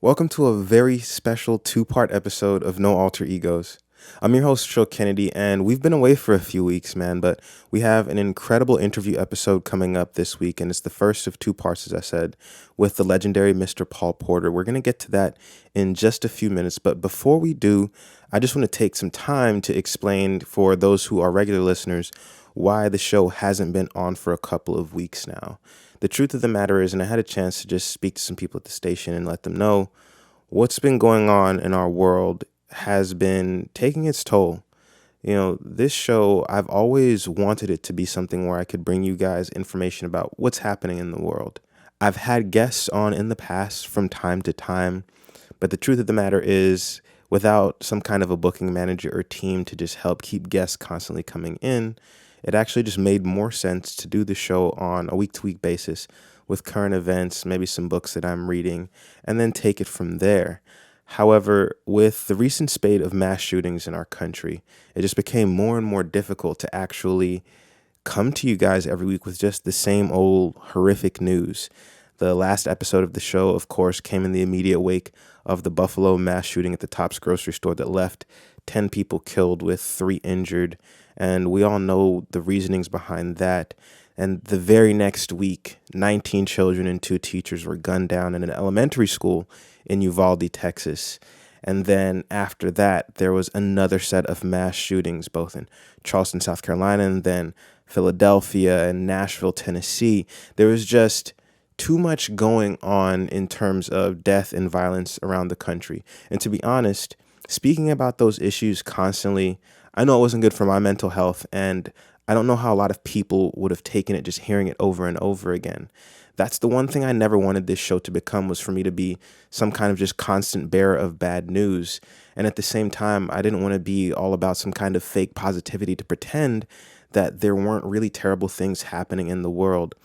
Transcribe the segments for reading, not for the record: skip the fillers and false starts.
Welcome to a very special two-part episode of No Alter Egos. I'm your host, Trll Kennedy, and we've been away for a few weeks, man, but we have an incredible interview episode coming up this week, and it's the first of two parts, as I said, with the legendary Mr. Paul Porter. We're going to get to that in just a few minutes, but before we do, I just want to take some time to explain for those who are regular listeners why the show hasn't been on for a couple of weeks now. The truth of the matter is, and I had a chance to just speak to some people at the station and let them know what's been going on in our world has been taking its toll. This show, I've always wanted it to be something where I could bring you guys information about what's happening in the world. I've had guests on in the past from time to time, but the truth of the matter is, without some kind of a booking manager or team to just help keep guests constantly coming in, it actually just made more sense to do the show on a week-to-week basis with current events, maybe some books that I'm reading, and then take it from there. However, with the recent spate of mass shootings in our country, it just became more and more difficult to actually come to you guys every week with just the same old horrific news. The last episode of the show, of course, came in the immediate wake of the Buffalo mass shooting at the Tops grocery store that left 10 people killed with 3 injured. And we all know the reasonings behind that. And the very next week, 19 children and 2 teachers were gunned down in an elementary school in Uvalde, Texas. And then after that, there was another set of mass shootings, both in Charleston, South Carolina, and then Philadelphia and Nashville, Tennessee. There was just too much going on in terms of death and violence around the country. And to be honest, speaking about those issues constantly, I know it wasn't good for my mental health, and I don't know how a lot of people would have taken it just hearing it over and over again. That's the one thing I never wanted this show to become, was for me to be some kind of just constant bearer of bad news. And at the same time, I didn't want to be all about some kind of fake positivity to pretend that there weren't really terrible things happening in the world.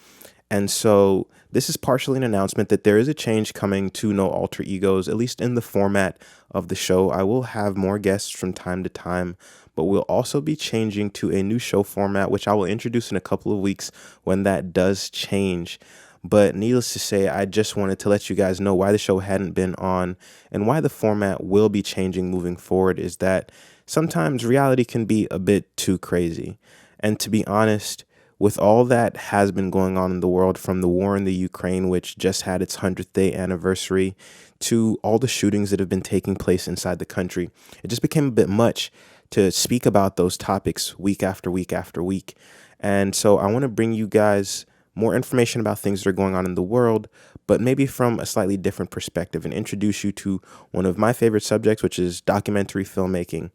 And so this is partially an announcement that there is a change coming to No Alter Egos, at least in the format of the show. I will have more guests from time to time, but we'll also be changing to a new show format, which I will introduce in a couple of weeks when that does change. But needless to say, I just wanted to let you guys know why the show hadn't been on and why the format will be changing moving forward is that sometimes reality can be a bit too crazy. And to be honest, with all that has been going on in the world, from the war in the Ukraine, which just had its 100th day anniversary, to all the shootings that have been taking place inside the country, it just became a bit much to speak about those topics week after week after week. And so I want to bring you guys more information about things that are going on in the world, but maybe from a slightly different perspective, and introduce you to one of my favorite subjects, which is documentary filmmaking,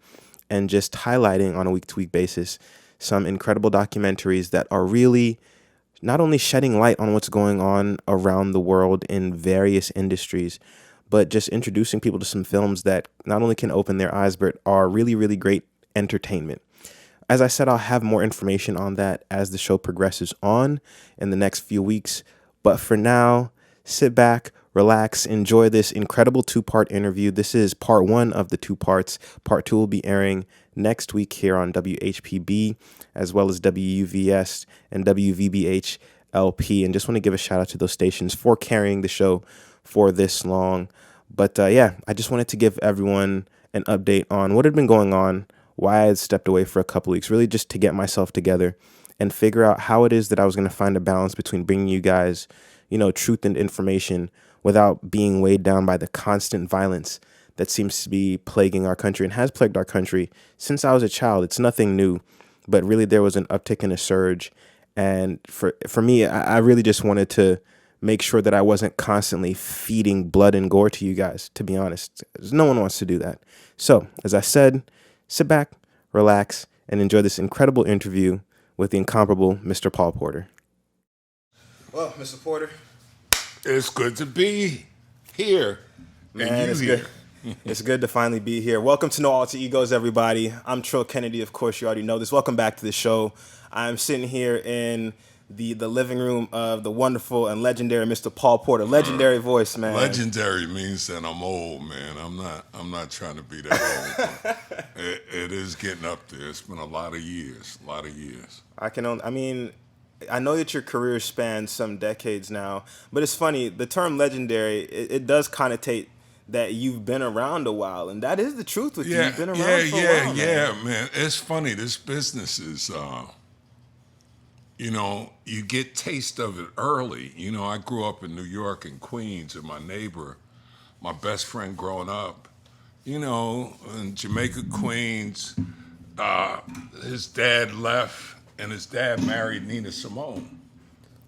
and just highlighting on a week-to-week basis some incredible documentaries that are really not only shedding light on what's going on around the world in various industries, but just introducing people to some films that not only can open their eyes, but are really, really great entertainment. As I said, I'll have more information on that as the show progresses on in the next few weeks. But for now, sit back, relax, enjoy this incredible 2-part interview. This is part 1 of the 2 parts. Part 2 will be airing next week here on WHPB, as well as WUVS and WVBH LP. And just want to give a shout out to those stations for carrying the show for this long. But I just wanted to give everyone an update on what had been going on, why I had stepped away for a couple weeks, really just to get myself together and figure out how it is that I was going to find a balance between bringing you guys, truth and information without being weighed down by the constant violence that seems to be plaguing our country and has plagued our country since I was a child. It's nothing new, but really there was an uptick and a surge. And for me, I really just wanted to make sure that I wasn't constantly feeding blood and gore to you guys, to be honest. No one wants to do that. So, as I said, sit back, relax, and enjoy this incredible interview with the incomparable Mr. Paul Porter. Well, Mr. Porter. It's good to be here. Man, it's good. It's good to finally be here. Welcome to No Alter Egos, everybody. I'm Trll Kennedy. Of course, you already know this. Welcome back to the show. I'm sitting here in the living room of the wonderful and legendary Mr. Paul Porter. Legendary voice, man. Legendary means that I'm old, man. I'm not trying to be that old. It is getting up there. It's been a lot of years. I know that your career spans some decades now, but it's funny, the term legendary, it does connotate that you've been around a while, and that is the truth with you. Yeah, You've been yeah, around for a yeah, while, man. yeah, man. It's funny. This business is, you get taste of it early. I grew up in New York and Queens, and my neighbor, my best friend growing up, in Jamaica, Queens, uh, his dad left, and his dad married Nina Simone.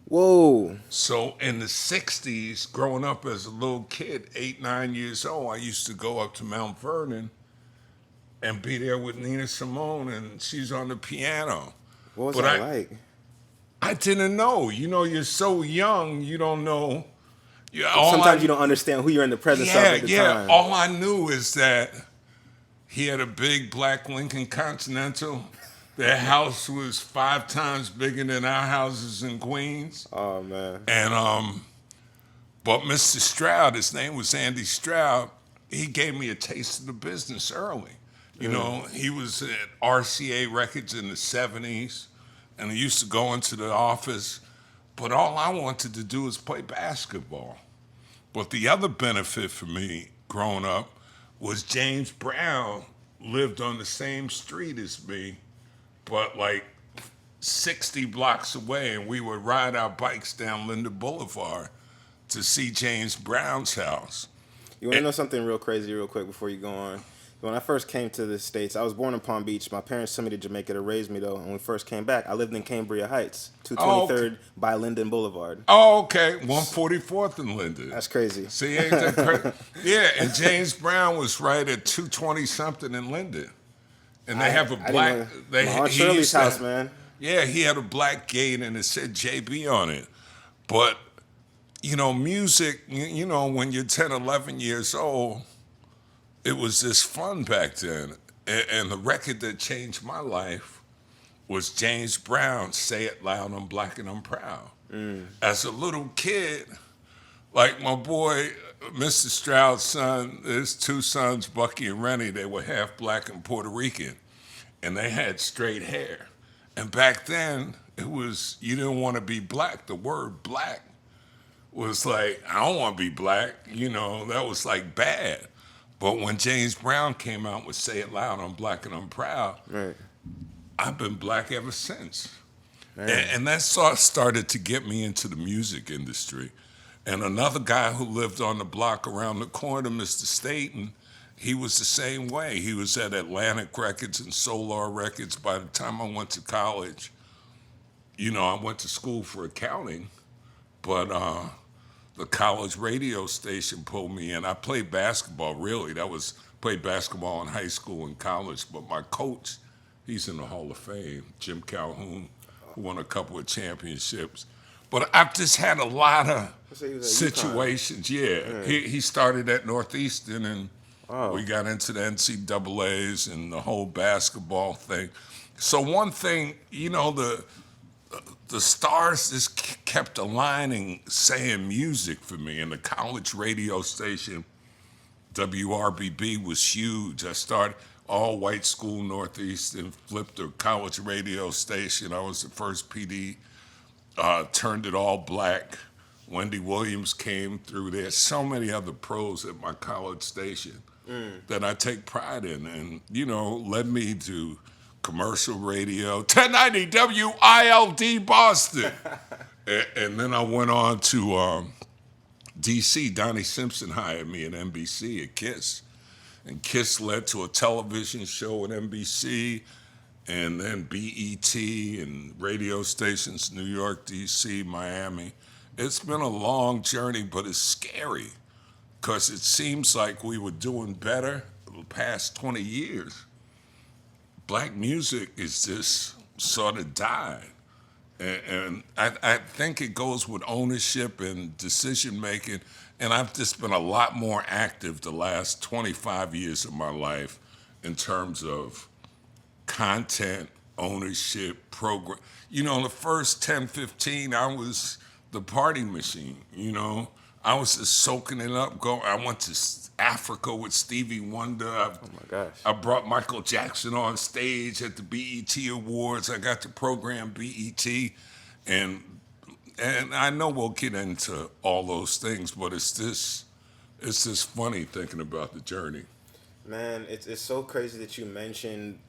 Whoa. So in the 60s, growing up as a little kid, 8, 9 years old, I used to go up to Mount Vernon and be there with Nina Simone, and she's on the piano. What was But that I, like? I didn't know. You're so young, you don't know. Yeah, all Sometimes you I, don't understand who you're in the presence of yeah, at the yeah. time. All I knew is that he had a big black Lincoln Continental. Their house was 5 times bigger than our houses in Queens. Oh man. And but Mr. Stroud, his name was Andy Stroud, he gave me a taste of the business early. He was at RCA Records in the 70s, and he used to go into the office, but all I wanted to do was play basketball. But the other benefit for me growing up was James Brown lived on the same street as me, but like 60 blocks away, and we would ride our bikes down Linda Boulevard to see James Brown's house. You want to know something real crazy, real quick, before you go on? When I first came to the States, I was born in Palm Beach. My parents sent me to Jamaica to raise me, though. And when we first came back, I lived in Cambria Heights, Oh, 223rd by Linden Boulevard. oh, okay, 144th in Linden. That's crazy. See, ain't that crazy? Yeah, and James Brown was right at 220 something in Linden, and they have a I black. didn't know. They My Aunt he Shirley's used to- house, man. Yeah, he had a black gate and it said JB on it. But music. When you're 10, 11 years old, it was just fun back then. And the record that changed my life was James Brown, Say It Loud, I'm Black and I'm Proud. As a little kid, like my boy, Mr. Stroud's son, his 2 sons, Bucky and Rennie, they were half black and Puerto Rican, and they had straight hair. And back then, it was, you didn't want to be black. The word black was like, I don't want to be black. That was like bad. But when James Brown came out with Say It Loud, I'm Black and I'm Proud, Right. I've been black ever since. Man. And that sort of started to get me into the music industry. And another guy who lived on the block around the corner, Mr. Staten, he was the same way. He was at Atlantic Records and Solar Records. By the time I went to college, I went to school for accounting, but the college radio station pulled me in. I played basketball, really. Played basketball in high school and college, but my coach, he's in the Hall of Fame, Jim Calhoun, who won a couple of championships. But I've just had a lot of So he was at situations. Yeah, he started at Northeastern, and Oh. we got into the NCAAs and the whole basketball thing. So one thing, the stars just kept aligning, saying music for me. And the college radio station, WRBB, was huge. I started all white school Northeastern, flipped a college radio station. I was the first PD, turned it all black. Wendy Williams came through there. So many other pros at my college station that I take pride in, and led me to commercial radio, 1090 WILD Boston. And then I went on to DC. Donnie Simpson hired me at NBC at KISS. And KISS led to a television show at NBC, and then BET and radio stations, New York, DC, Miami. It's been a long journey, but it's scary because it seems like we were doing better the past 20 years. Black music is just sort of died. And I think it goes with ownership and decision making. And I've just been a lot more active the last 25 years of my life in terms of content, ownership, program. The first 10, 15, I was the party machine, I was just soaking it up. I went to Africa with Stevie Wonder. Oh my gosh. I brought Michael Jackson on stage at the BET Awards. I got to program BET, and I know we'll get into all those things, but it's this It's just funny thinking about the journey. Man, it's so crazy that you mentioned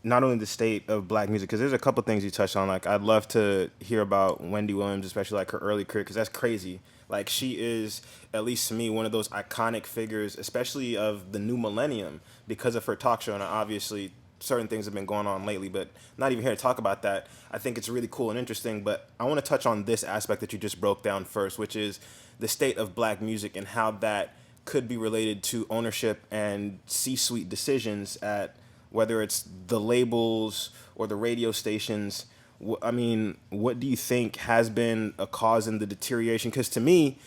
not only the state of black music, because there's a couple things you touched on. Like, I'd love to hear about Wendy Williams, especially like her early career, because that's crazy. Like, she is, at least to me, one of those iconic figures, especially of the new millennium, because of her talk show. And obviously, certain things have been going on lately, but not even here to talk about that. I think it's really cool and interesting. But I want to touch on this aspect that you just broke down first, which is the state of black music and how that could be related to ownership and C-suite decisions at whether it's the labels or the radio stations. I mean, what do you think has been a cause in the deterioration? Because to me,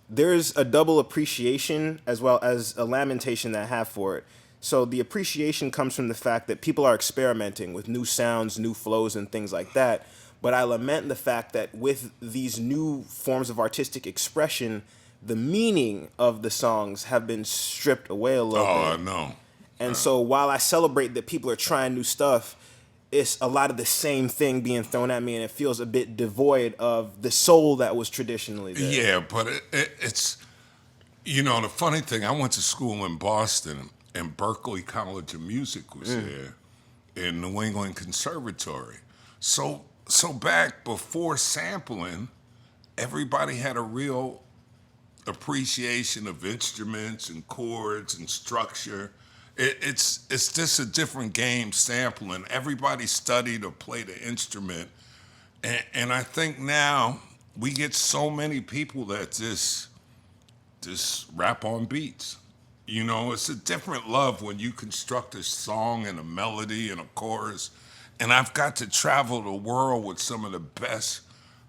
there's a double appreciation as well as a lamentation that I have for it. So the appreciation comes from the fact that people are experimenting with new sounds, new flows, and things like that. But I lament the fact that with these new forms of artistic expression, the meaning of the songs have been stripped away a little Oh, I bit. know. And so while I celebrate that people are trying new stuff, it's a lot of the same thing being thrown at me, and it feels a bit devoid of the soul that was traditionally there. Yeah, but it's, the funny thing, I went to school in Boston, and Berkeley College of Music was there, in New England Conservatory. So back before sampling, everybody had a real appreciation of instruments and chords and structure. It's just a different game sampling. Everybody studied or played an instrument, and I think now we get so many people that just rap on beats. It's a different love when you construct a song and a melody and a chorus. And I've got to travel the world with some of the best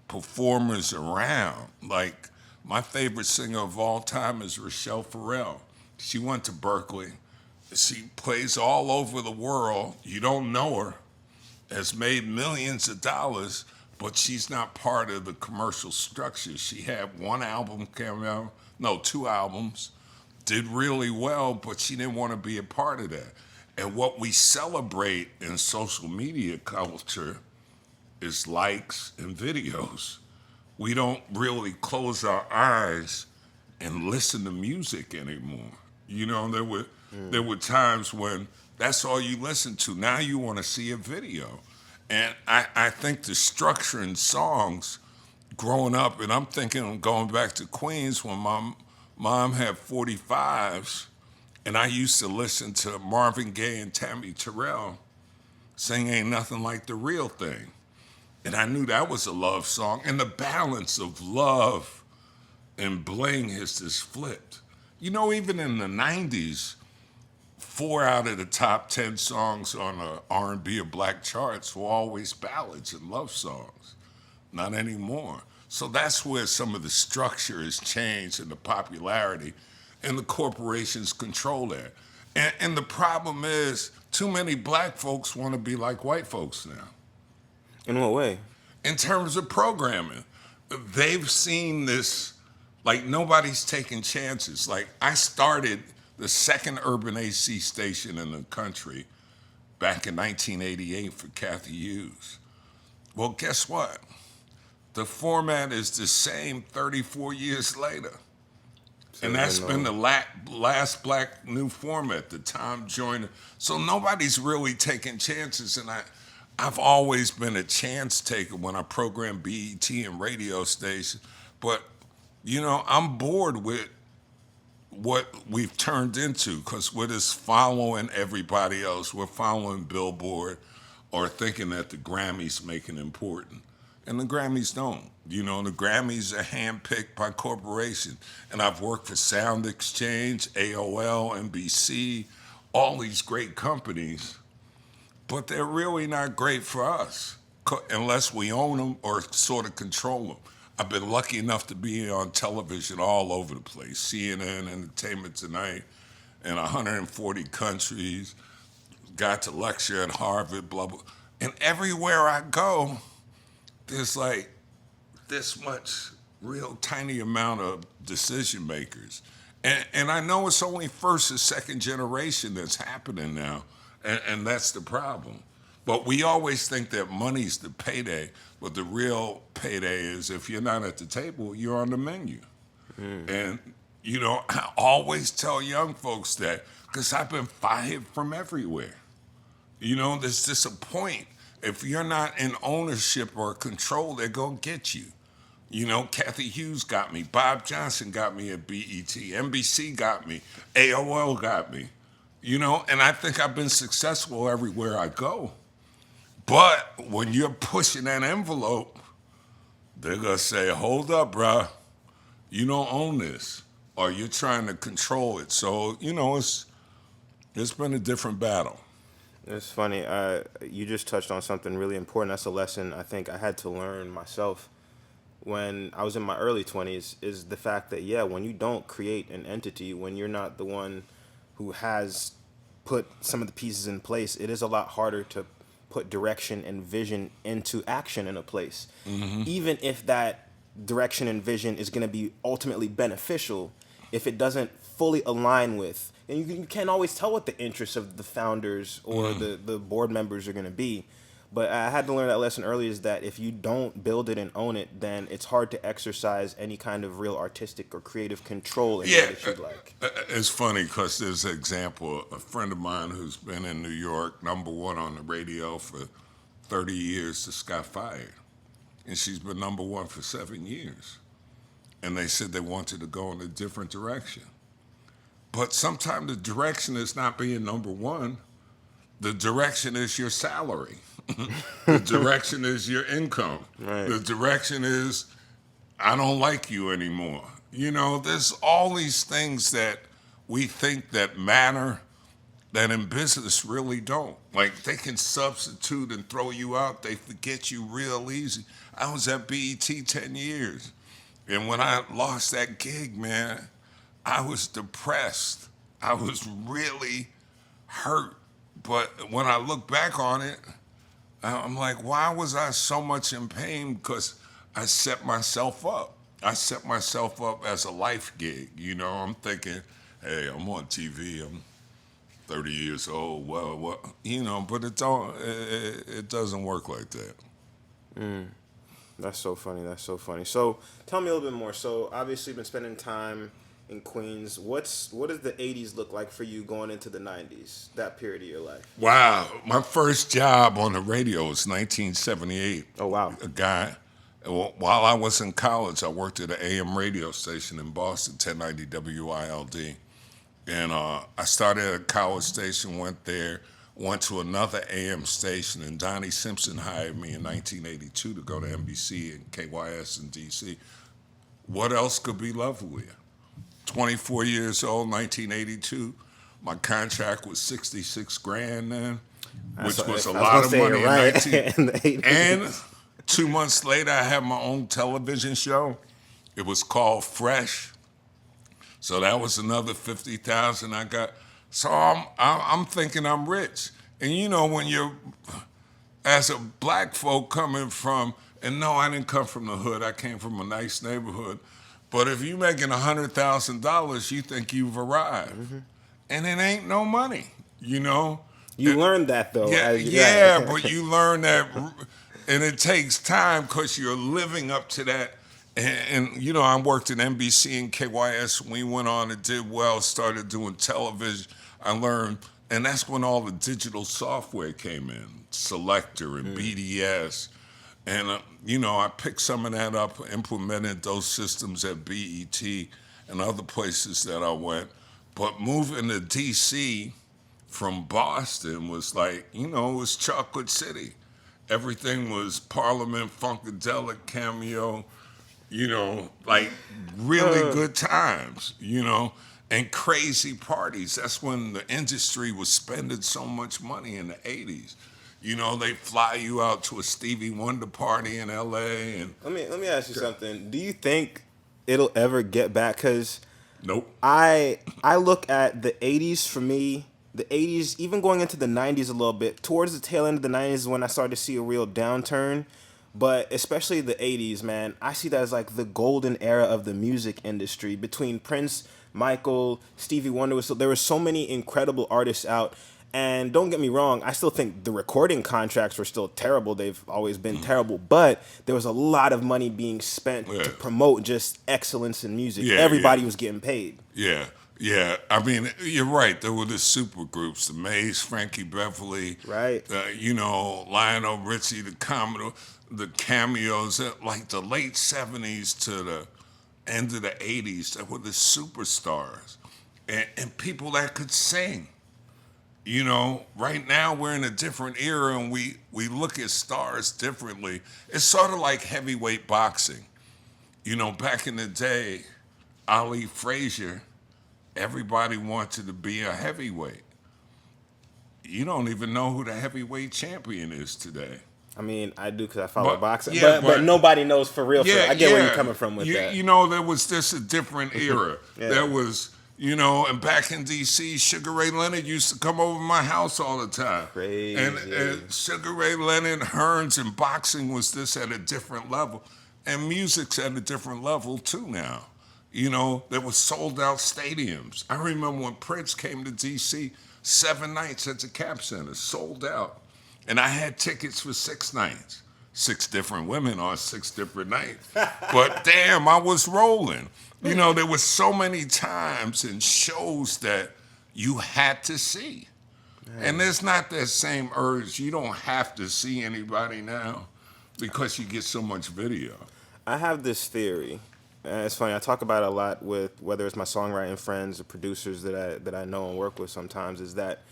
performers around. Like, my favorite singer of all time is Rochelle Farrell. She went to Berkeley. She plays all over the world. You don't know her, has made millions of dollars, but she's not part of the commercial structure. She had one album come out, no, two albums, did really well, but she didn't want to be a part of that. And what we celebrate in social media culture is likes and videos. We don't really close our eyes and listen to music anymore. There were times when that's all you listen to. Now you want to see a video. And I think the structure in songs growing up, and I'm thinking of going back to Queens when my mom had 45s, and I used to listen to Marvin Gaye and Tammy Terrell sing Ain't Nothing Like the Real Thing. And I knew that was a love song. And the balance of love and bling has just flipped. Even in the 90s, 4 out of the top 10 songs on the R&B or black charts were always ballads and love songs. Not anymore. So that's where some of the structure has changed and the popularity, and the corporations control that. And the problem is, too many black folks want to be like white folks now. In what way? In terms of programming, they've seen this, like, nobody's taking chances. Like, I started the second urban AC station in the country back in 1988 for Kathy Hughes. Well, guess what? The format is the same 34 years later. And that's been the last black new format, the Tom Joyner. So nobody's really taking chances. And I've always been a chance taker when I program BET and radio stations. But, I'm bored with what we've turned into, because we're just following everybody else. We're following Billboard or thinking that the Grammys make it important. And the Grammys don't. The Grammys are handpicked by corporations. And I've worked for Sound Exchange, AOL, NBC, all these great companies, but they're really not great for us unless we own them or sort of control them. I've been lucky enough to be on television all over the place, CNN, Entertainment Tonight, in 140 countries, got to lecture at Harvard, blah, blah. And everywhere I go, there's like this much real tiny amount of decision makers. And I know it's only first or second generation that's happening now, and that's the problem. But we always think that money's the payday, but the real payday is if you're not at the table, you're on the menu. And, I always tell young folks that because I've been fired from everywhere. There's just a point. If you're not in ownership or control, they're going to get you. Kathy Hughes got me. Bob Johnson got me at BET. NBC got me. AOL got me. And I think I've been successful everywhere I go. But when you're pushing that envelope, they're going to say, hold up, bruh. You don't own this. Or you're trying to control it. So, it's been a different battle. It's funny. You just touched on something really important. That's a lesson I think I had to learn myself when I was in my early 20s, is the fact that, yeah, when you don't create an entity, when you're not the one who has put some of the pieces in place, it is a lot harder to put direction and vision into action in a place. Even if that direction and vision is going to be ultimately beneficial, if it doesn't fully align with, and you can't always tell what the interests of the founders or the board members are going to be. But I had to learn that lesson early, is that if you don't build it and own it, then it's hard to exercise any kind of real artistic or creative control in Yeah, what you'd like. it's funny because there's an example. A friend of mine who's been in New York, number one on the radio for 30 years, just got fired. And she's been number one for 7 years. And they said they wanted to go in a different direction. But sometimes the direction is not being number one. The direction is your salary. The direction is your income. Right. The direction is, I don't like you anymore. There's all these things that we think that matter that in business really don't. Like, they can substitute and throw you out. They forget you real easy. I was at BET 10 years. And when I lost that gig, man, I was depressed. I was really hurt. But when I look back on it, I'm like, why was I so much in pain? Because I set myself up. I set myself up as a life gig. I'm thinking, hey, I'm on TV. I'm 30 years old. Well, what? But it doesn't work like that. That's so funny. That's so funny. So tell me a little bit more. So obviously, you've been spending time in Queens. What does the '80s look like for you going into the '90s? That period of your life. Wow. My first job on the radio was 1978. Oh wow. A guy, while I was in college, I worked at an AM radio station in Boston, 1090 WILD. And I started at a college station, went to another AM station, and Donnie Simpson hired me in 1982 to go to NBC and KYS in DC. What else could be lovelier? 24 years old, 1982. My contract was 66 grand then, which was a lot of money in the 80s. And 2 months later, I had my own television show. It was called Fresh. So that was another 50,000 I got. So I'm thinking I'm rich. And when you're, as a black folk coming from, and no, I didn't come from the hood. I came from a nice neighborhood. But if you're making $100,000, you think you've arrived. And it ain't no money, You learned that, though. Yeah, but you learn that, and it takes time because you're living up to that. And I worked at NBC and KYS. We went on and did well, started doing television. I learned, and that's when all the digital software came in, Selector and BDS. And, I picked some of that up, implemented those systems at BET and other places that I went. But moving to D.C. from Boston was like, it was Chocolate City. Everything was Parliament, Funkadelic, Cameo, like really good times, and crazy parties. That's when the industry was spending so much money in the 80s. They fly you out to a Stevie Wonder party in L.A. And let me ask you something. Do you think it'll ever get back? Because nope. I look at the 80s for me, the 80s, even going into the 90s a little bit. Towards the tail end of the 90s is when I started to see a real downturn. But especially the 80s, man, I see that as like the golden era of the music industry. Between Prince, Michael, Stevie Wonder, so there were so many incredible artists out. And don't get me wrong, I still think the recording contracts were still terrible. They've always been terrible, but there was a lot of money being spent Yeah. to promote just excellence in music. Yeah, Everybody yeah. was getting paid. Yeah, yeah. I mean, you're right. There were the super groups, the Mays, Frankie Beverly, Right. Lionel Richie, the Commodore, the cameos, like the late 70s to the end of the 80s, that were the superstars and people that could sing. Right now we're in a different era and we look at stars differently. It's sort of like heavyweight boxing. Back in the day, Ali Frazier, everybody wanted to be a heavyweight. You don't even know who the heavyweight champion is today. I mean, I do because I follow But- boxing, yeah, but nobody knows for real. Yeah, I get where yeah. you're coming from with that. There was just a different era. Yeah. There was, and back in D.C., Sugar Ray Leonard used to come over my house all the time. Crazy. And Sugar Ray Leonard, Hearns, and boxing was this at a different level. And music's at a different level, too, now. There was sold-out stadiums. I remember when Prince came to D.C., 7 nights at the Cap Center, sold out. And I had tickets for 6 nights. 6 different women on 6 different nights. But damn, I was rolling. There was so many times and shows that you had to see. And there's not that same urge. You don't have to see anybody now because you get so much video. I have this theory. And it's funny. I talk about it a lot with whether it's my songwriting friends or producers that I know and work with sometimes. Is that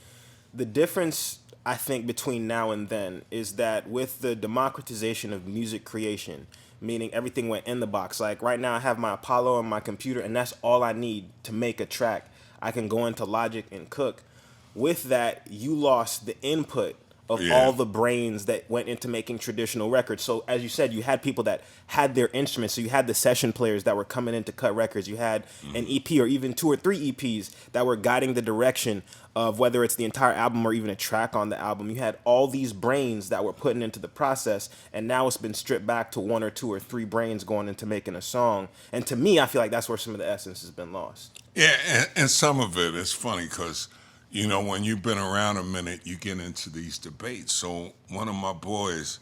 the difference I think between now and then is that with the democratization of music creation, meaning everything went in the box. Like right now, I have my Apollo on my computer, and that's all I need to make a track. I can go into Logic and cook. With that, you lost the input of Yeah. all the brains that went into making traditional records. So as you said, you had people that had their instruments. So you had the session players that were coming in to cut records. You had an EP or even 2 or 3 EPs that were guiding the direction of whether it's the entire album or even a track on the album. You had all these brains that were putting into the process, and now it's been stripped back to 1 or 2 or 3 brains going into making a song. And to me, I feel like that's where some of the essence has been lost. Yeah, and some of it is funny because, when you've been around a minute, you get into these debates. So one of my boys,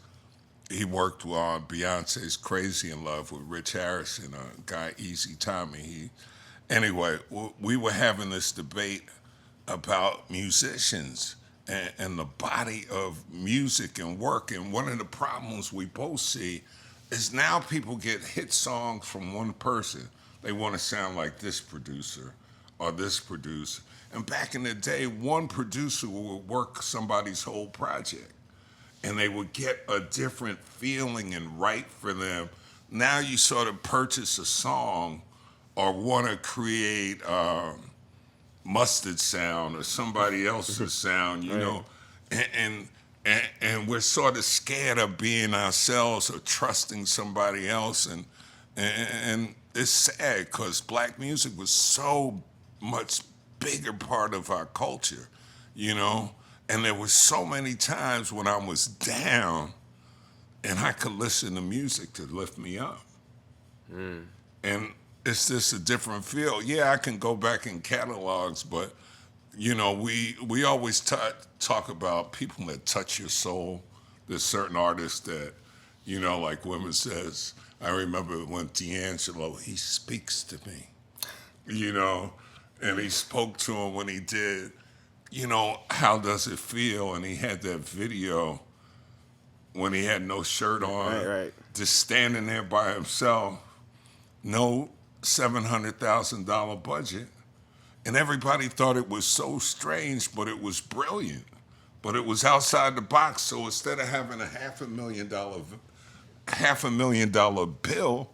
he worked on Beyonce's Crazy in Love with Rich Harrison, a guy, Easy Tommy. Anyway, we were having this debate about musicians and the body of music and work. And one of the problems we both see is now people get hit songs from one person. They want to sound like this producer or this producer. And back in the day, one producer would work somebody's whole project and they would get a different feeling and write for them. Now you sort of purchase a song or want to create Mustard sound or somebody else's sound, and we're sort of scared of being ourselves or trusting somebody else, and it's sad because black music was so much bigger part of our culture, and there were so many times when I was down and I could listen to music to lift me up. And it's just a different feel. Yeah, I can go back in catalogs, but we always talk about people that touch your soul. There's certain artists that, like Women says, I remember when D'Angelo, he speaks to me, and he spoke to him when he did, How Does It Feel? And he had that video when he had no shirt on, Right. just standing there by himself, no $700,000 budget. And everybody thought it was so strange, but it was brilliant. But it was outside the box, so instead of having a $500,000 bill,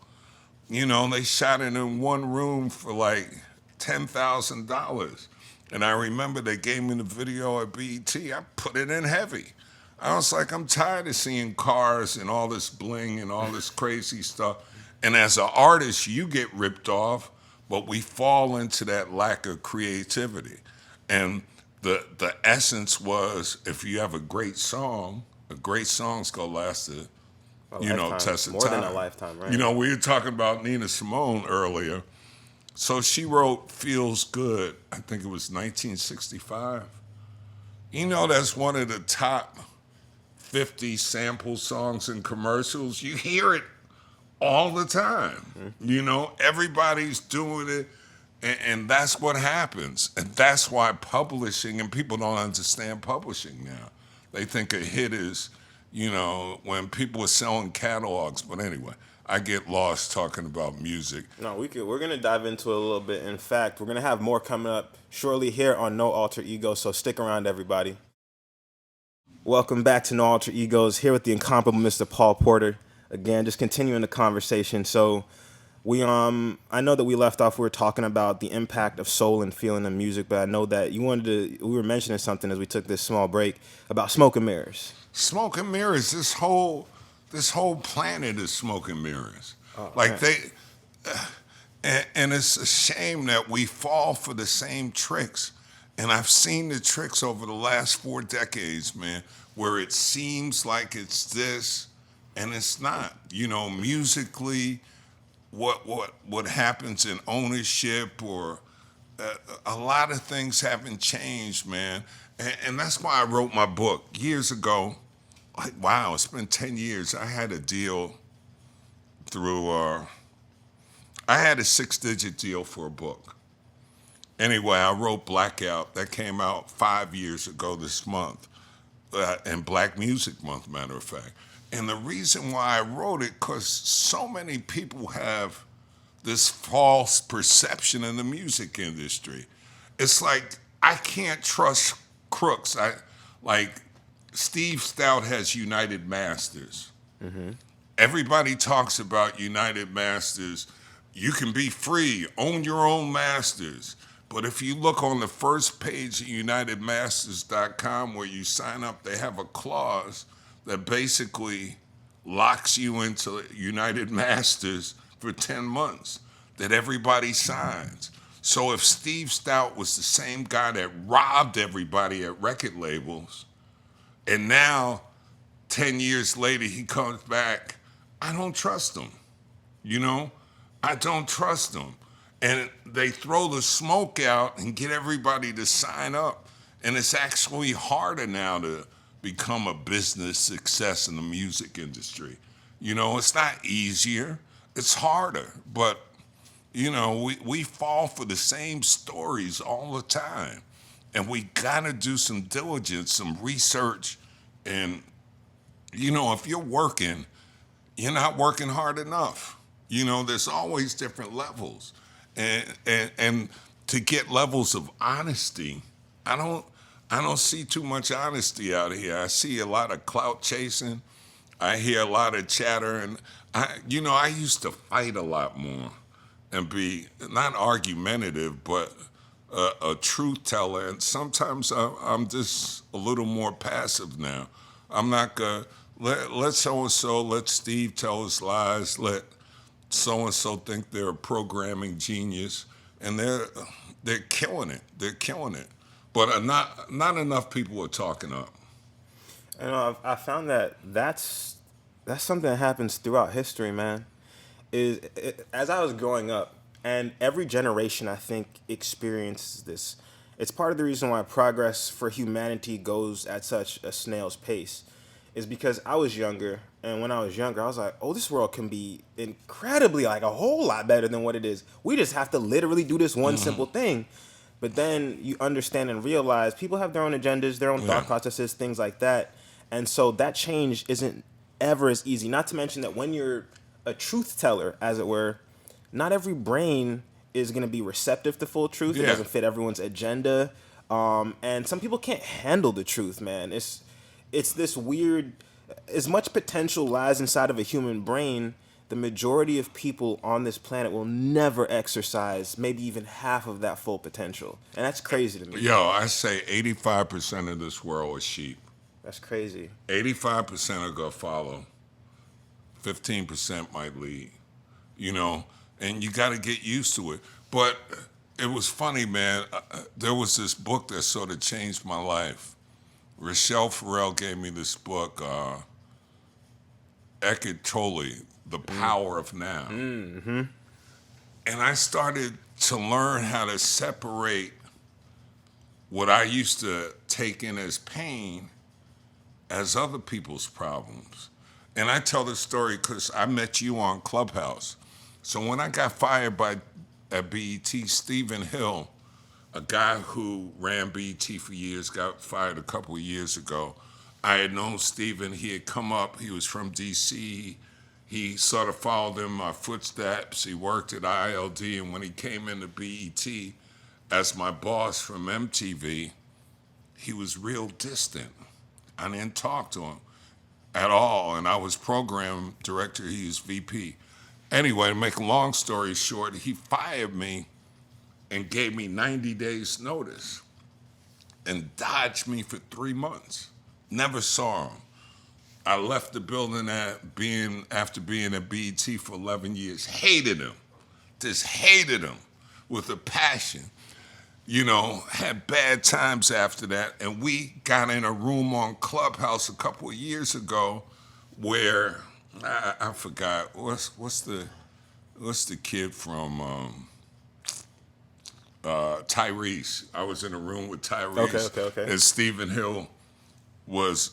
they shot it in one room for like $10,000. And I remember they gave me the video at BET. I put it in heavy. I was like, I'm tired of seeing cars and all this bling and all this crazy stuff. And as an artist, you get ripped off, but we fall into that lack of creativity. And the essence was, if you have a great song's gonna last test of More time. than a lifetime, right? We were talking about Nina Simone earlier. So she wrote Feels Good, I think it was 1965. You know, that's one of the top 50 sample songs and commercials. You hear it all the time. You know, everybody's doing it, and that's what happens. And that's why publishing, and people don't understand publishing now. They think a hit is, you know, when people are selling catalogs. But anyway, I get lost talking about music. No, we're gonna dive into it a little bit. In fact, we're gonna have more coming up shortly here on No Alter Ego. So stick around, everybody. Welcome back to No Alter Egos. Here with the incomparable Mr. Paul Porter. Again, just continuing the conversation. So I know that we left off. We were talking about the impact of soul and feeling in music, but I know that we were mentioning something as we took this small break about smoke and mirrors. Smoke and mirrors. This whole planet is smoke and mirrors. Like Man. and it's a shame that we fall for the same tricks. And I've seen the tricks over the last 4 decades, man, where it seems like it's this, and it's not. You know, musically, what happens in ownership, or a lot of things haven't changed, man. And that's why I wrote my book years ago. Like, wow, it's been 10 years. I had a deal through, I had a 6-digit deal for a book. Anyway, I wrote Blackout. That came out 5 years ago this month, and Black Music Month, matter of fact. And the reason why I wrote it, because so many people have this false perception in the music industry. It's like, I can't trust crooks. Like, Steve Stout has United Masters. Everybody talks about United Masters. You can be free, own your own masters. But if you look on the first page of UnitedMasters.com where you sign up, they have a clause that basically locks you into United Masters for 10 months that everybody signs. So if Steve Stout was the same guy that robbed everybody at record labels, and now 10 years later he comes back, I don't trust him. You know, I don't trust him. And they throw the smoke out and get everybody to sign up. And it's actually harder now to become a business success in the music industry. You know, it's not easier, it's harder. But, you know, we fall for the same stories all the time. And we gotta do some diligence, some research. And, you know, if you're working, you're not working hard enough. You know, there's always different levels. And to get levels of honesty, I don't see too much honesty out here. I see a lot of clout chasing. I hear a lot of chatter, and I used to fight a lot more and be not argumentative, but a truth teller. And sometimes I'm just a little more passive now. I'm not gonna let so and so, let Steve tell his lies, let so and so think they're a programming genius, and they're killing it. They're killing it, but not enough people are talking up. And I found that that's something that happens throughout history, man. As I was growing up, and every generation I think experiences this. It's part of the reason why progress for humanity goes at such a snail's pace, is because I was younger, and when I was younger, I was like, "Oh, this world can be incredibly, like, a whole lot better than what it is. We just have to literally do this one simple thing." But then you understand and realize people have their own agendas, their own Yeah. thought processes, things like that, and so that change isn't ever as easy. Not to mention that when you're a truth teller, as it were, not every brain is going to be receptive to full truth. It Yeah. doesn't fit everyone's agenda, and some people can't handle the truth, man. It's this weird. As much potential lies inside of a human brain, the majority of people on this planet will never exercise maybe even half of that full potential, and that's crazy to me. Yo, I say 85% of this world is sheep. That's crazy. 85% are gonna follow. 15% might lead. You know, and you got to get used to it. But it was funny, man. There was this book that sort of changed my life. Rochelle Farrell gave me this book, Eckhart Tolle, The Power of Now. And I started to learn how to separate what I used to taken as pain as other people's problems. And I tell this story because I met you on Clubhouse. So when I got fired by at BET, Stephen Hill, a guy who ran BET for years, got fired a couple of years ago. I had known Stephen. He had come up. He was from D.C. He sort of followed in my footsteps. He worked at ILD, and when he came into BET as my boss from MTV, he was real distant. I didn't talk to him at all, and I was program director. He was VP. Anyway, to make a long story short, he fired me and gave me 90 days notice and dodged me for 3 months. Never saw him. I left the building after being at BET for 11 years. Hated him. Just hated him with a passion. You know, had bad times after that. And we got in a room on Clubhouse a couple of years ago where I forgot what's the kid from Tyrese. I was in a room with Tyrese. Okay. And Stephen Hill was,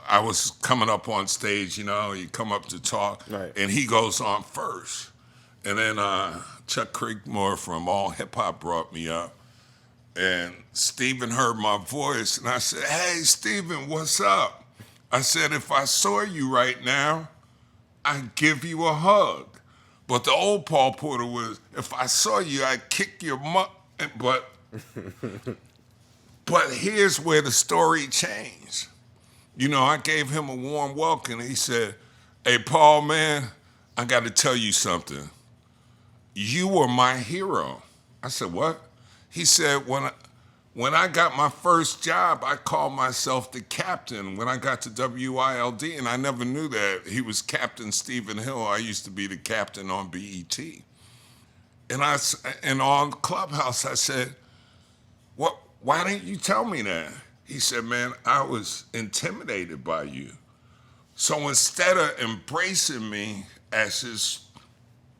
I was coming up on stage, you know, you come up to talk, Right. and he goes on first. And then Chuck Creekmore from All Hip Hop brought me up. And Stephen heard my voice, and I said, "Hey, Stephen, what's up?" I said, "If I saw you right now, I'd give you a hug." But the old Paul Porter was, "If I saw you, I'd kick your But here's where the story changed. You know, I gave him a warm welcome. He said, "Hey, Paul, man, I got to tell you something. You were my hero." I said, "What?" He said, when I got my first job, I called myself the captain when I got to WILD, and I never knew that. He was Captain Stephen Hill. I used to be the captain on BET. And on Clubhouse, I said, why didn't you tell me that?" He said, "Man, I was intimidated by you." So instead of embracing me as his,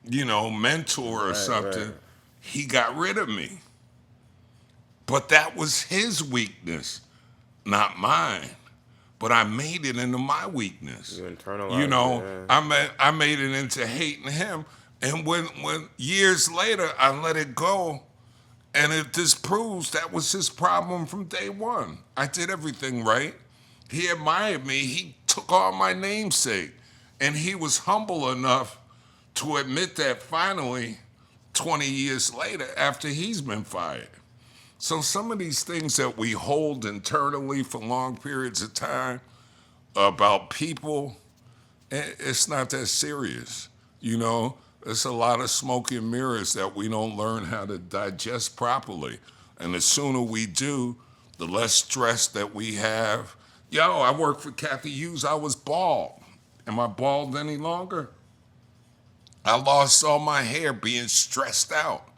mentor or something, right. he got rid of me. But that was his weakness, not mine. But I made it into my weakness. You internalized it, yeah. I made it into hating him. And when years later I let it go, and it disproves that was his problem from day one. I did everything right. He admired me. He took all my namesake. And he was humble enough to admit that finally, 20 years later, after he's been fired. So some of these things that we hold internally for long periods of time about people, it's not that serious. There's a lot of smoke and mirrors that we don't learn how to digest properly. And the sooner we do, the less stress that we have. I worked for Kathy Hughes. I was bald. Am I bald any longer? I lost all my hair being stressed out,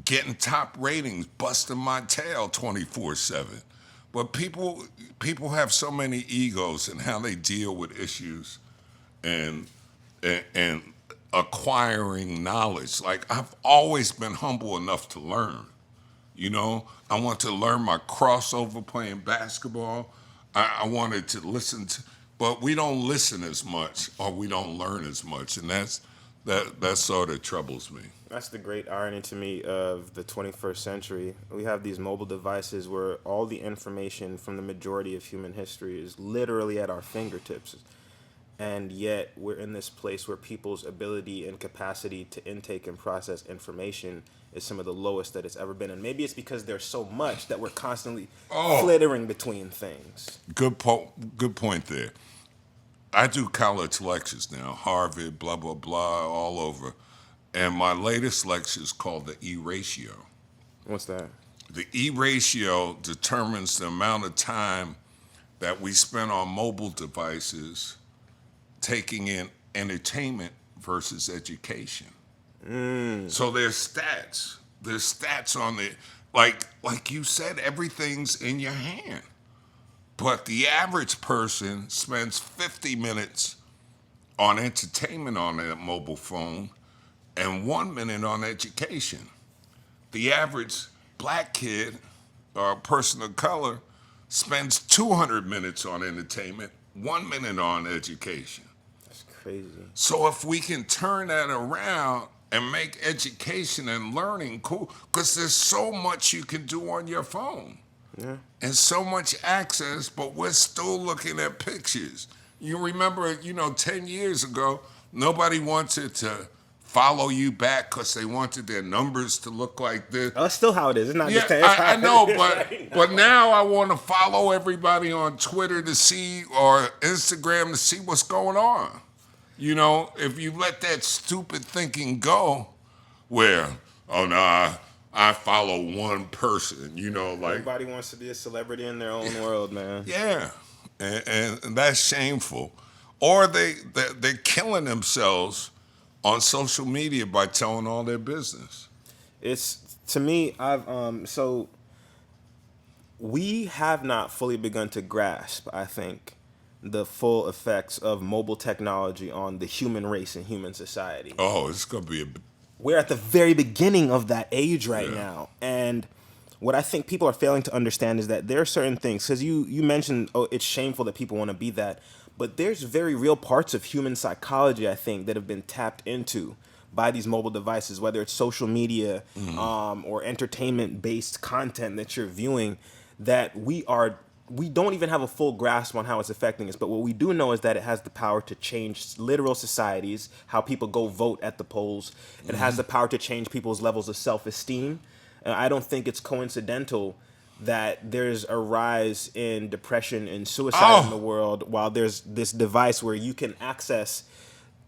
getting top ratings, busting my tail 24/7. But people have so many egos in how they deal with issues and acquiring knowledge. Like, I've always been humble enough to learn. I want to learn my crossover playing basketball. I wanted to listen to, but we don't listen as much, or we don't learn as much, and that sort of troubles me. That's the great irony to me of the 21st century. We have these mobile devices where all the information from the majority of human history is literally at our fingertips. And yet we're in this place where people's ability and capacity to intake and process information is some of the lowest that it's ever been. And maybe it's because there's so much that we're constantly flittering between things. Good point there. I do college lectures now, Harvard, blah, blah, blah, all over. And my latest lecture is called the E ratio. What's that? The E ratio determines the amount of time that we spend on mobile devices taking in entertainment versus education. So there's stats. There's stats on the, like you said, everything's in your hand. But the average person spends 50 minutes on entertainment on their mobile phone and 1 minute on education. The average black kid or a person of color spends 200 minutes on entertainment, 1 minute on education. That's crazy. So if we can turn that around and make education and learning cool, because there's so much you can do on your phone Yeah. and so much access, but we're still looking at pictures. You remember, 10 years ago, nobody wanted to follow you back because they wanted their numbers to look like this. Oh, that's still how it is. It's not Yeah, just that. It's how I know, it is but right now. but now I want to follow everybody on Twitter to see or Instagram to see what's going on. If you let that stupid thinking go, where oh no, I follow one person, like Everybody wants to be a celebrity in their own world, man. yeah, and that's shameful. Or they're killing themselves on social media by telling all their business. It's to me, so we have not fully begun to grasp, I think, the full effects of mobile technology on the human race and human society. Oh, it's gonna be a We're at the very beginning of that age right yeah. now. And what I think people are failing to understand is that there are certain things, because you mentioned, oh, it's shameful that people want to be that. But there's very real parts of human psychology, I think, that have been tapped into by these mobile devices, whether it's social media or entertainment-based content that you're viewing, that we don't even have a full grasp on how it's affecting us. But what we do know is that it has the power to change literal societies, how people go vote at the polls. It has the power to change people's levels of self-esteem. And I don't think it's coincidental that there's a rise in depression and suicide in the Oh, world while there's this device where you can access.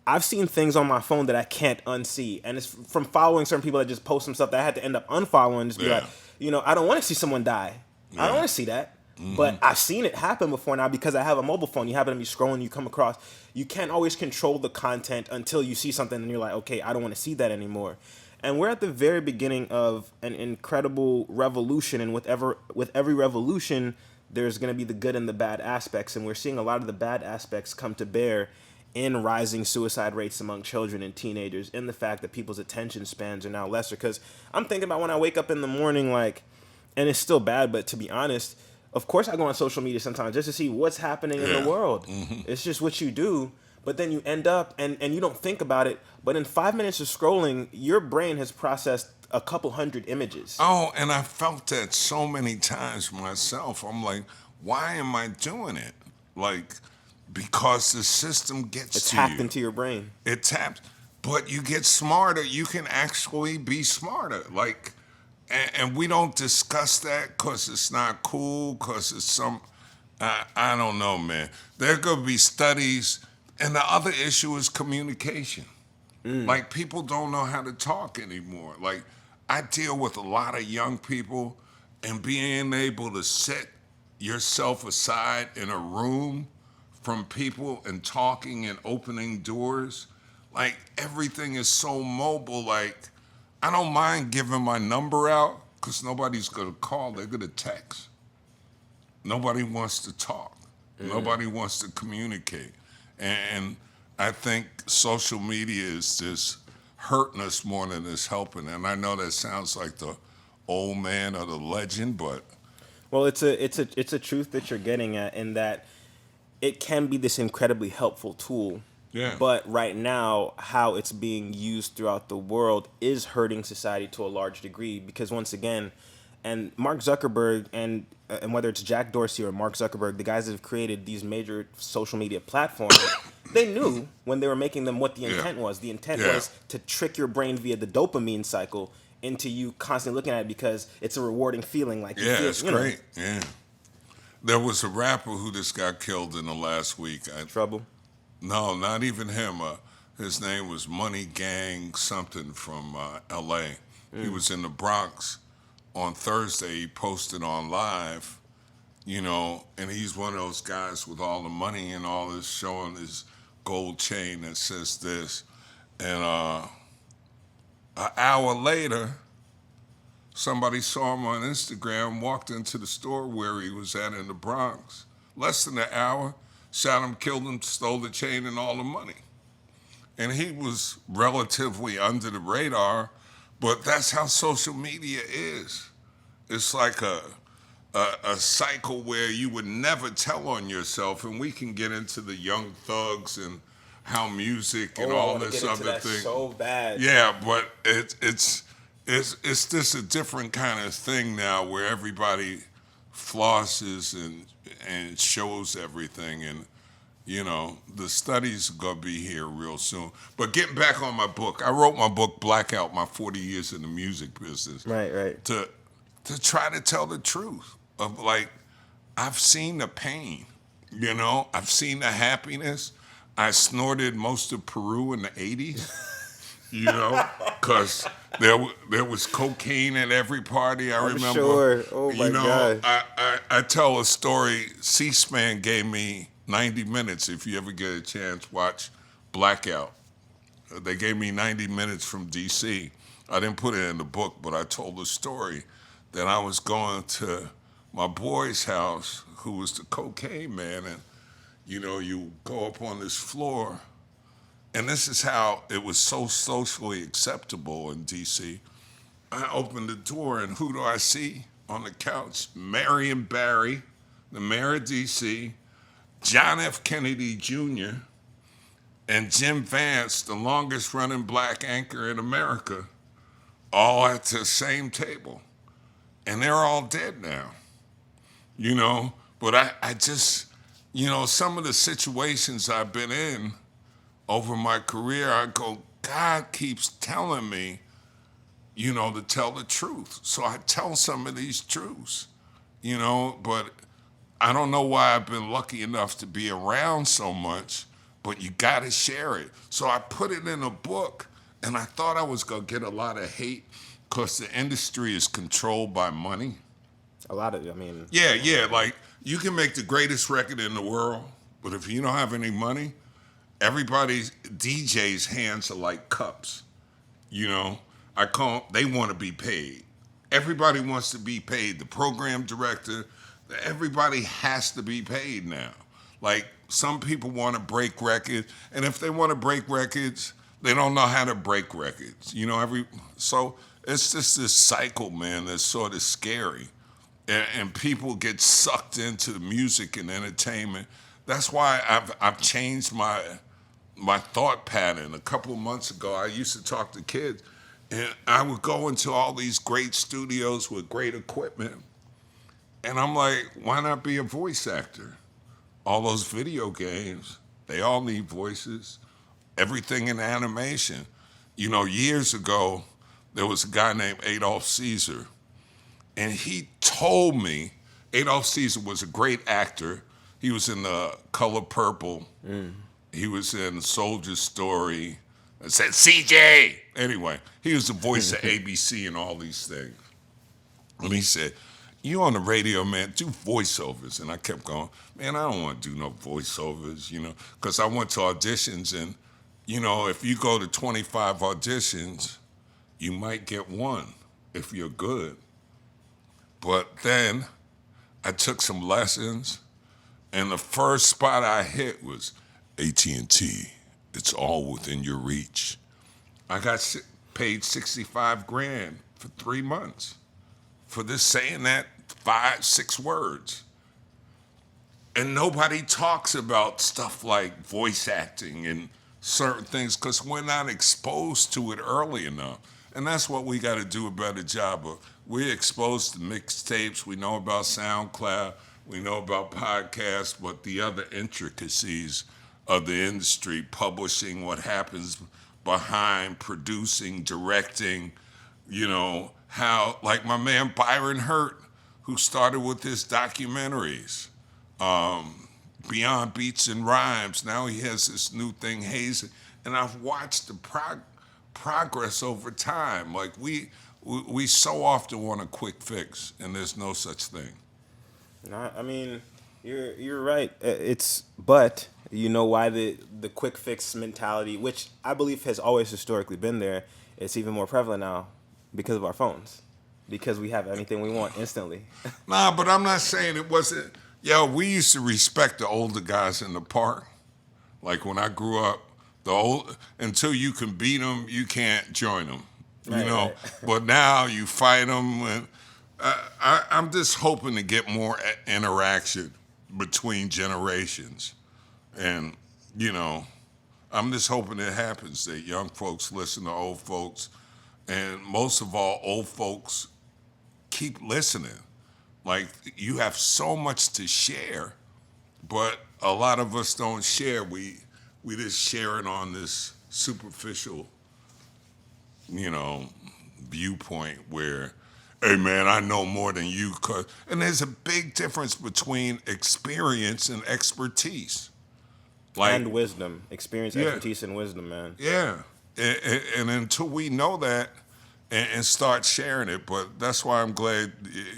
I've seen things on my phone that I can't unsee, and it's from following certain people that just post some stuff that I had to end up unfollowing and just be yeah, like, I don't want to see someone die. I don't yeah. want to see that. But I've seen it happen before now because I have a mobile phone. You happen to be scrolling, you come across. You can't always control the content until you see something and you're like, okay, I don't want to see that anymore. And we're at the very beginning of an incredible revolution, and with every revolution, there's going to be the good and the bad aspects, and we're seeing a lot of the bad aspects come to bear in rising suicide rates among children and teenagers, in the fact that people's attention spans are now lesser. Because I'm thinking about when I wake up in the morning, like, and it's still bad, but to be honest, of course I go on social media sometimes just to see what's happening in the Yeah. world. It's just what you do. But then you end up and you don't think about it. But in 5 minutes of scrolling, your brain has processed a couple hundred images. Oh, and I felt that so many times myself. I'm like, why am I doing it? Like, because the system gets It's to hacked you. into your brain. It taps, but you get smarter. You can actually be smarter. Like, and we don't discuss that because it's not cool. Because it's I don't know, man. There could be studies, and the other issue is communication. Like people don't know how to talk anymore. Like I deal with a lot of young people, and being able to set yourself aside in a room from people and talking and opening doors, like everything is so mobile. Like I don't mind giving my number out because nobody's gonna call. They're gonna text. Nobody wants to talk. Nobody wants to communicate. And I think social media is just hurting us more than it's helping. And I know that sounds like the old man or the legend, but Well, it's a truth that you're getting at, in that it can be this incredibly helpful tool. yeah. But right now, how it's being used throughout the world is hurting society to a large degree, because once again, and Mark Zuckerberg and whether it's Jack Dorsey or Mark Zuckerberg, the guys that have created these major social media platforms, they knew when they were making them what the Yeah. intent was. The intent Yeah. was to trick your brain via the dopamine cycle into you constantly looking at it because it's a rewarding feeling. Like you Yeah, feel, it's great. Yeah. There was a rapper who just got killed in the last week. trouble. No, not even him. His name was Money Gang something from L.A. He was in the Bronx on Thursday. He posted on live, and he's one of those guys with all the money and all this, showing his gold chain that says this. And an hour later, somebody saw him on Instagram, walked into the store where he was at in the Bronx. Less than an hour, shot him, killed him, stole the chain and all the money. And he was relatively under the radar, but that's how social media is. It's like a cycle where you would never tell on yourself, and we can get into the Young Thugs and how music and Oh, I all want to this get into other that thing. so bad. Yeah, but it's just a different kind of thing now where everybody flosses and shows everything, and the studies are gonna be here real soon. But getting back on my book, I wrote my book Blackout: My 40 Years in the Music Business Right, right. to try to tell the truth of, like, I've seen the pain, I've seen the happiness. I snorted most of Peru in the 80s, because there was cocaine at every party. I I'm remember. sure. Oh my gosh. I tell a story. C-SPAN gave me 90 minutes. If you ever get a chance, watch Blackout. They gave me 90 minutes from D.C. I didn't put it in the book, but I told the story that I was going to my boy's house, who was the cocaine man, and you go up on this floor, and this is how it was so socially acceptable in D.C. I opened the door, and who do I see on the couch? Marion Barry, the mayor of D.C., John F. Kennedy Jr., and Jim Vance, the longest running black anchor in America, all at the same table. And they're all dead now, But I just, some of the situations I've been in over my career, I go, God keeps telling me, to tell the truth. So I tell some of these truths, but I don't know why I've been lucky enough to be around so much, but you got to share it. So I put it in a book, and I thought I was going to get a lot of hate because the industry is controlled by money. A lot of, I mean. Yeah, like you can make the greatest record in the world, but if you don't have any money, everybody's DJ's hands are like cups. They want to be paid. Everybody wants to be paid. The program director, everybody has to be paid now. Like, some people want to break records, and if they want to break records, they don't know how to break records. So it's just this cycle, man, that's sort of scary. And people get sucked into the music and entertainment. That's why I've changed my thought pattern. A couple of months ago, I used to talk to kids, and I would go into all these great studios with great equipment, and I'm like, why not be a voice actor? All those video games, they all need voices. Everything in animation. Years ago, there was a guy named Adolph Caesar, and he told me, Adolph Caesar was a great actor. He was in The Color Purple. He was in Soldier's Story. I said, CJ! Anyway, he was the voice of ABC and all these things. And he said, you on the radio, man, do voiceovers. And I kept going, man, I don't want to do no voiceovers, because I went to auditions, and, if you go to 25 auditions, you might get one if you're good. But then I took some lessons, and the first spot I hit was AT&T. It's all within your reach. I got paid $65,000 for 3 months for this saying that 5-6 words. And nobody talks about stuff like voice acting and certain things because we're not exposed to it early enough. And that's what we got to do a better job of. We're exposed to mixtapes. We know about SoundCloud. We know about podcasts, but the other intricacies of the industry, publishing, what happens behind producing, directing, how, like my man Byron Hurt, who started with his documentaries, Beyond Beats and Rhymes. Now he has this new thing, Hazing. And I've watched the progress over time. Like, we so often want a quick fix, and there's no such thing. No, I mean, you're right. But you know why the quick fix mentality, which I believe has always historically been there, it's even more prevalent now because of our phones, because we have anything we want instantly. Nah, but I'm not saying it wasn't. We used to respect the older guys in the park. Like when I grew up, until you can beat them, you can't join them. Right. But now you fight them. I'm just hoping to get more interaction between generations. And, you know, I'm just hoping it happens that young folks listen to old folks. And most of all, old folks keep listening. Like, you have so much to share, but a lot of us don't share. We just share it on this superficial, you know, viewpoint where, hey man, I know more than you. And there's a big difference between experience and expertise. Like, And wisdom, experience, yeah, expertise, and wisdom, man. yeah. And until we know that and start sharing it, but that's why I'm glad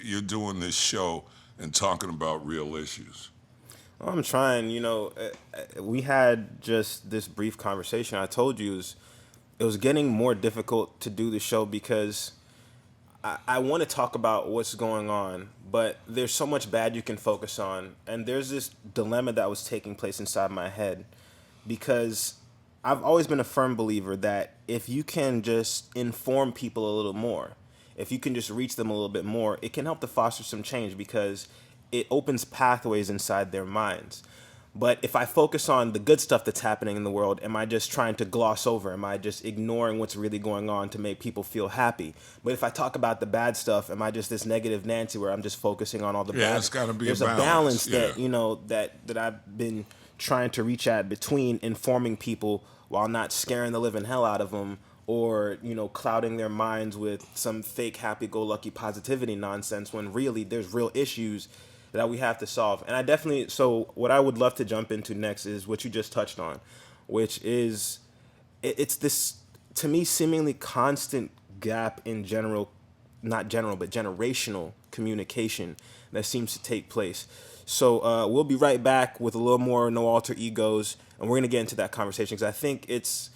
you're doing this show and talking about real issues. Well, I'm trying. We had just this brief conversation. I told you it was getting more difficult to do the show because I want to talk about what's going on, but there's so much bad you can focus on. And there's this dilemma that was taking place inside my head because I've always been a firm believer that if you can just inform people a little more, if you can just reach them a little bit more, it can help to foster some change because it opens pathways inside their minds. But if I focus on the good stuff that's happening in the world, am I just trying to gloss over? Am I just ignoring what's really going on to make people feel happy? But if I talk about the bad stuff, am I just this negative Nancy where I'm just focusing on all the Yeah, bad? it's got to be There's a a balance. balance Yeah. that I've been trying to reach at between informing people while not scaring the living hell out of them or clouding their minds with some fake happy-go-lucky positivity nonsense when really there's real issues that we have to solve. And I definitely, so what I would love to jump into next is what you just touched on, which is it's this, to me, seemingly constant gap in general, not general, but generational communication that seems to take place. So we'll be right back with a little more no alter egos, and we're gonna get into that conversation because I think it's,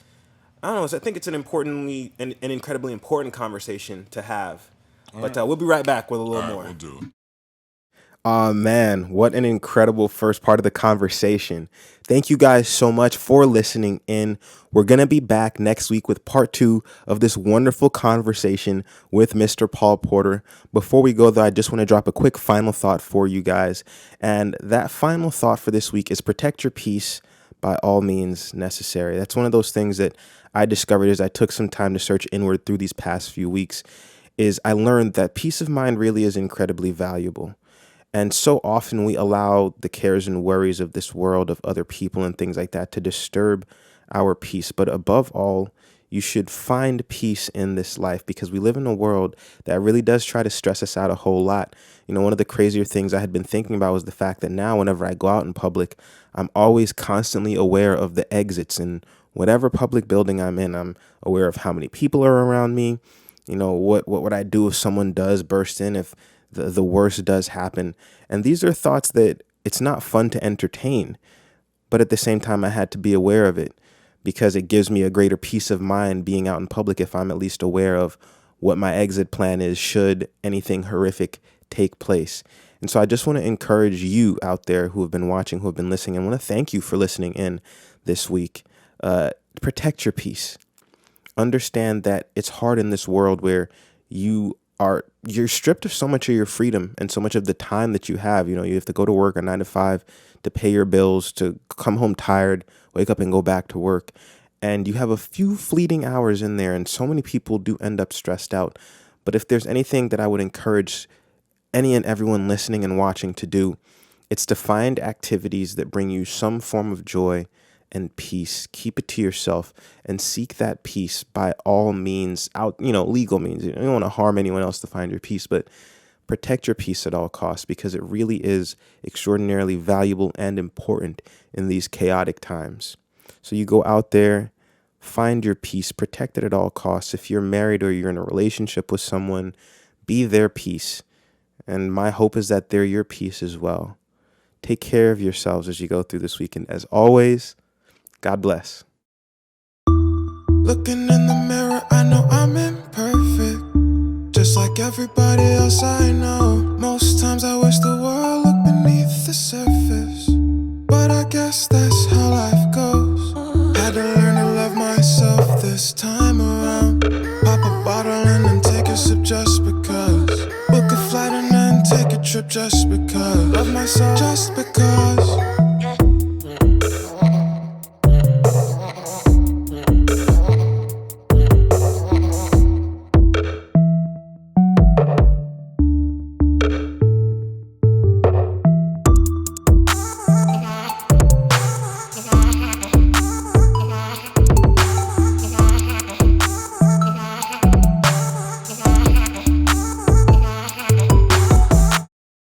I don't know, I think it's an incredibly important conversation to have. But we'll be right back with a All little right, more. we'll do it. Oh man, what an incredible first part of the conversation. Thank you guys so much for listening in. We're going to be back next week with part 2 of this wonderful conversation with Mr. Paul Porter. Before we go, though, I just want to drop a quick final thought for you guys. And that final thought for this week is protect your peace by all means necessary. That's one of those things that I discovered as I took some time to search inward through these past few weeks, is I learned that peace of mind really is incredibly valuable. And so often we allow the cares and worries of this world, of other people and things like that, to disturb our peace. But above all, you should find peace in this life because we live in a world that really does try to stress us out a whole lot. One of the crazier things I had been thinking about was the fact that now whenever I go out in public, I'm always constantly aware of the exits in whatever public building I'm in. I'm aware of how many people are around me. What would I do if someone does burst in, if the worst does happen. And these are thoughts that it's not fun to entertain, but at the same time, I had to be aware of it because it gives me a greater peace of mind being out in public if I'm at least aware of what my exit plan is should anything horrific take place. And so I just want to encourage you out there who have been watching, who have been listening, and want to thank you for listening in this week. Protect your peace. Understand that it's hard in this world where you're stripped of so much of your freedom and so much of the time that you have. You have to go to work a 9 to 5 to pay your bills, to come home tired, wake up and go back to work. And you have a few fleeting hours in there. And so many people do end up stressed out. But if there's anything that I would encourage any and everyone listening and watching to do, it's to find activities that bring you some form of joy and peace. Keep it to yourself and seek that peace by all means, legal means. You don't want to harm anyone else to find your peace, but protect your peace at all costs because it really is extraordinarily valuable and important in these chaotic times. So you go out there, find your peace, protect it at all costs. If you're married or you're in a relationship with someone, be their peace. And my hope is that they're your peace as well. Take care of yourselves as you go through this weekend. As always, God bless. Looking in the mirror, I know I'm imperfect, just like everybody else I know. Most times I wish the world looked beneath the surface, but I guess that's how life goes. Had to learn to love myself this time around. Pop a bottle and then take a sip just because. Book a flight just because. Love myself just because.